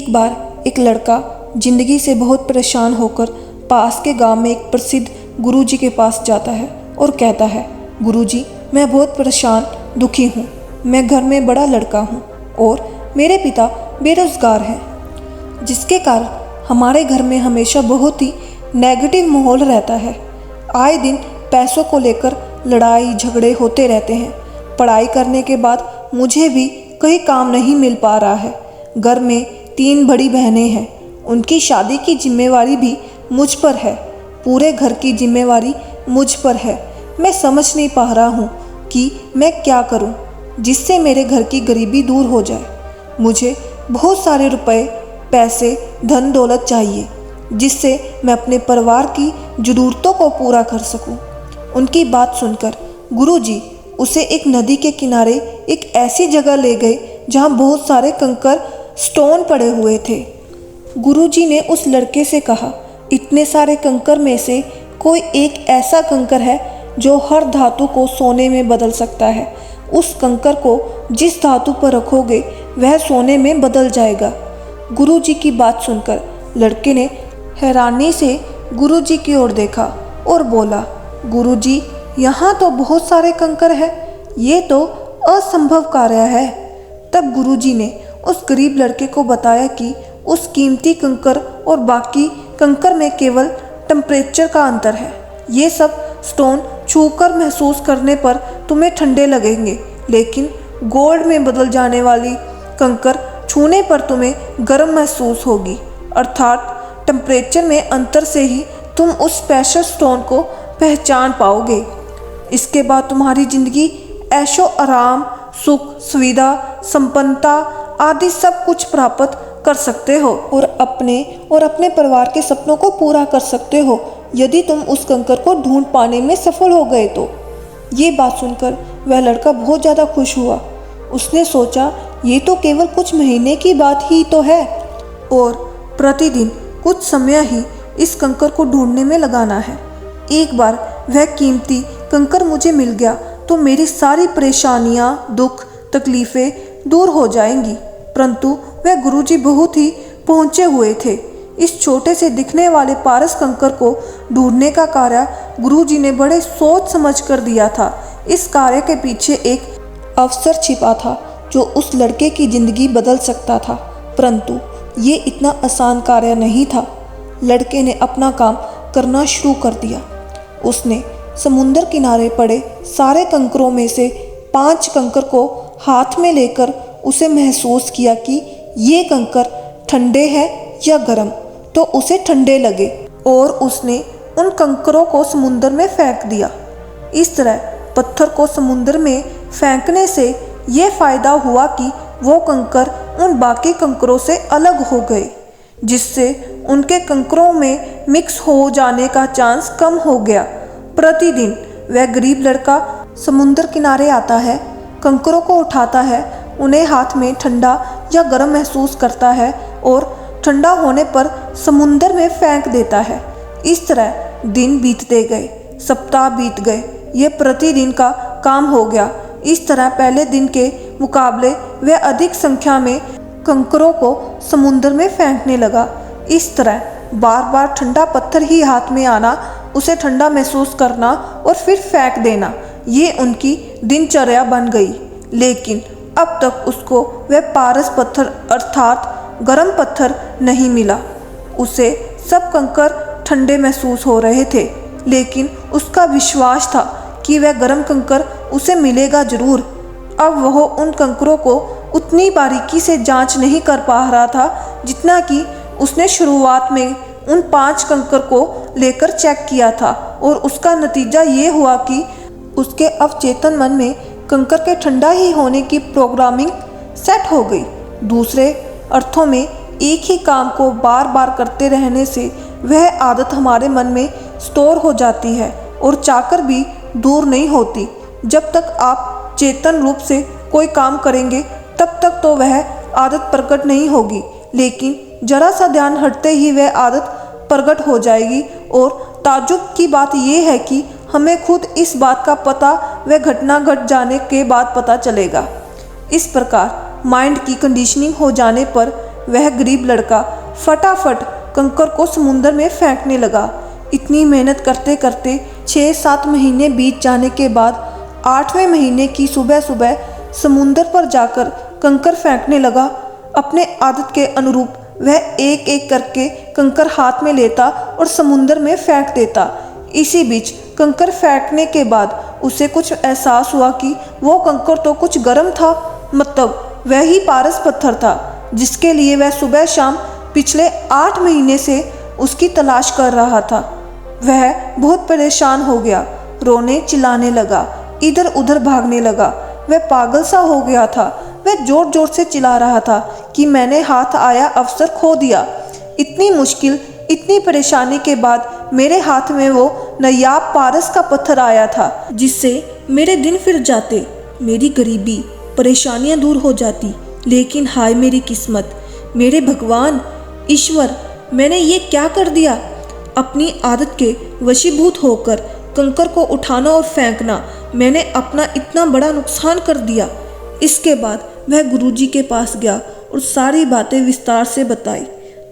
एक बार एक लड़का जिंदगी से बहुत परेशान होकर पास के गांव में एक प्रसिद्ध गुरुजी के पास जाता है और कहता है, गुरुजी, मैं बहुत परेशान दुखी हूँ। मैं घर में बड़ा लड़का हूँ और मेरे पिता बेरोजगार हैं, जिसके कारण हमारे घर में हमेशा बहुत ही नेगेटिव माहौल रहता है। आए दिन पैसों को लेकर लड़ाई झगड़े होते रहते हैं। पढ़ाई करने के बाद मुझे भी कहीं काम नहीं मिल पा रहा है। घर में 3 बड़ी बहनें हैं, उनकी शादी की जिम्मेवारी भी मुझ पर है। पूरे घर की जिम्मेवारी मुझ पर है। मैं समझ नहीं पा रहा हूँ कि मैं क्या करूँ जिससे मेरे घर की गरीबी दूर हो जाए। मुझे बहुत सारे रुपए, पैसे, धन दौलत चाहिए जिससे मैं अपने परिवार की ज़रूरतों को पूरा कर सकूं। उनकी बात सुनकर गुरुजी उसे एक नदी के किनारे एक ऐसी जगह ले गए जहां बहुत सारे कंकर स्टोन पड़े हुए थे। गुरुजी ने उस लड़के से कहा, इतने सारे कंकर में से कोई एक ऐसा कंकर है जो हर धातु को सोने में बदल सकता है। उस कंकर को जिस धातु पर रखोगे वह सोने में बदल जाएगा। गुरुजी की बात सुनकर लड़के ने हैरानी से गुरुजी की ओर देखा और बोला, गुरुजी, यहाँ तो बहुत सारे कंकर हैं, ये तो असंभव कार्य है। तब गुरुजी ने उस गरीब लड़के को बताया कि उस कीमती कंकर और बाकी कंकर में केवल टेम्परेचर का अंतर है। ये सब स्टोन छूकर महसूस करने पर तुम्हें ठंडे लगेंगे, लेकिन गोल्ड में बदल जाने वाली कंकर छूने पर तुम्हें गर्म महसूस होगी। अर्थात टेम्परेचर में अंतर से ही तुम उस स्पेशल स्टोन को पहचान पाओगे। इसके बाद तुम्हारी जिंदगी ऐशो आराम, सुख, सुविधा, संपन्नता आदि सब कुछ प्राप्त कर सकते हो और अपने परिवार के सपनों को पूरा कर सकते हो, यदि तुम उस कंकर को ढूंढ पाने में सफल हो गए तो। ये बात सुनकर वह लड़का बहुत ज़्यादा खुश हुआ। उसने सोचा, ये तो केवल कुछ महीने की बात ही तो है और प्रतिदिन कुछ समय ही इस कंकर को ढूंढने में लगाना है। एक बार वह कीमती कंकर मुझे मिल गया तो मेरी सारी परेशानियां, दुख, तकलीफ़ें दूर हो जाएंगी। परंतु वह गुरुजी बहुत ही पहुँचे हुए थे। इस छोटे से दिखने वाले पारस कंकर को ढूंढने का कार्य गुरुजी ने बड़े सोच समझ कर दिया था। इस कार्य के पीछे एक अवसर छिपा था जो उस लड़के की ज़िंदगी बदल सकता था, परंतु ये इतना आसान कार्य नहीं था। लड़के ने अपना काम करना शुरू कर दिया। उसने समुंदर किनारे पड़े सारे कंकरों में से 5 कंकर को हाथ में लेकर उसे महसूस किया कि ये कंकर ठंडे हैं या गर्म, तो उसे ठंडे लगे और उसने उन कंकरों को समुंदर में फेंक दिया। इस तरह पत्थर को समुंदर में फेंकने से ये फ़ायदा हुआ कि वो कंकर उन बाकी कंकरों से अलग हो गए, जिससे उनके कंकरों में मिक्स हो जाने का चांस कम हो गया। प्रतिदिन वह गरीब लड़का समुंदर किनारे आता है, कंकरों को उठाता है, उन्हें हाथ में ठंडा या गर्म महसूस करता है और ठंडा होने पर समुंदर में फेंक देता है। इस तरह दिन बीतते गए, सप्ताह बीत गए, ये प्रतिदिन का काम हो गया। इस तरह पहले दिन के मुकाबले वह अधिक संख्या में कंकरों को समुंदर में फेंकने लगा। इस तरह बार बार ठंडा पत्थर ही हाथ में आना, उसे ठंडा महसूस करना और फिर फेंक देना, ये उनकी दिनचर्या बन गई। लेकिन अब तक उसको वह पारस पत्थर अर्थात गर्म पत्थर नहीं मिला। उसे सब कंकर ठंडे महसूस हो रहे थे, लेकिन उसका विश्वास था कि वह गर्म कंकर उसे मिलेगा जरूर। अब वह उन कंकरों को उतनी बारीकी से जांच नहीं कर पा रहा था जितना कि उसने शुरुआत में उन 5 कंकर को लेकर चेक किया था, और उसका नतीजा ये हुआ कि उसके अवचेतन मन में कंकर के ठंडा ही होने की प्रोग्रामिंग सेट हो गई। दूसरे अर्थों में एक ही काम को बार बार करते रहने से वह आदत हमारे मन में स्टोर हो जाती है और चाहकर भी दूर नहीं होती। जब तक आप चेतन रूप से कोई काम करेंगे तब तक तो वह आदत प्रकट नहीं होगी, लेकिन जरा सा ध्यान हटते ही वह आदत प्रकट हो जाएगी। और ताज्जुब की बात यह है कि हमें खुद इस बात का पता वह घटना घट जाने के बाद पता चलेगा। इस प्रकार माइंड की कंडीशनिंग हो जाने पर वह गरीब लड़का फटाफट कंकर को समुंदर में फेंकने लगा। इतनी मेहनत करते करते 6-7 महीने बीत जाने के बाद 8वें महीने की सुबह सुबह समुंदर पर जाकर कंकर फेंकने लगा। अपने आदत के अनुरूप वह एक एक करके कंकर हाथ में लेता और समुंदर में फेंक देता। इसी बीच कंकर फेंकने के बाद उसे कुछ एहसास हुआ कि वो कंकर तो कुछ गर्म था, मतलब वह ही पारस पत्थर था जिसके लिए वह सुबह शाम पिछले 8 महीने से उसकी तलाश कर रहा था। वह बहुत परेशान हो गया, रोने चिल्लाने लगा, इधर उधर भागने लगा। वह पागल सा हो गया था। वह जोर जोर से चिल्ला रहा था कि मैंने हाथ आया अवसर खो दिया। इतनी मुश्किल, इतनी परेशानी के बाद मेरे हाथ में वो नायाब पारस का पत्थर आया था जिससे मेरे दिन फिर जाते, मेरी गरीबी परेशानियां दूर हो जाती। लेकिन हाय मेरी किस्मत, मेरे भगवान ईश्वर, मैंने ये क्या कर दिया। अपनी आदत के वशीभूत होकर कंकर को उठाना और फेंकना, मैंने अपना इतना बड़ा नुकसान कर दिया। इसके बाद वह गुरुजी के पास गया और सारी बातें विस्तार से बताई।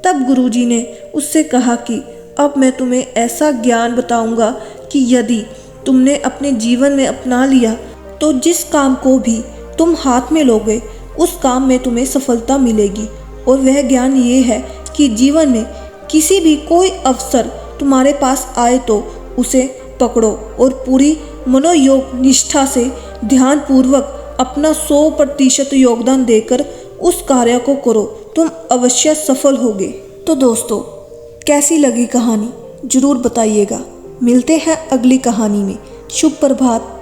तब गुरुजी ने उससे कहा कि अब मैं तुम्हें ऐसा ज्ञान बताऊंगा कि यदि तुमने अपने जीवन में अपना लिया तो जिस काम को भी तुम हाथ में लोगे उस काम में तुम्हें सफलता मिलेगी। और वह ज्ञान ये है कि जीवन में किसी भी कोई अवसर तुम्हारे पास आए तो उसे पकड़ो और पूरी मनोयोग निष्ठा से ध्यानपूर्वक अपना 100% योगदान देकर उस कार्य को करो, तुम अवश्य सफल होगे। तो दोस्तों, कैसी लगी कहानी जरूर बताइएगा। मिलते हैं अगली कहानी में। शुभ प्रभात।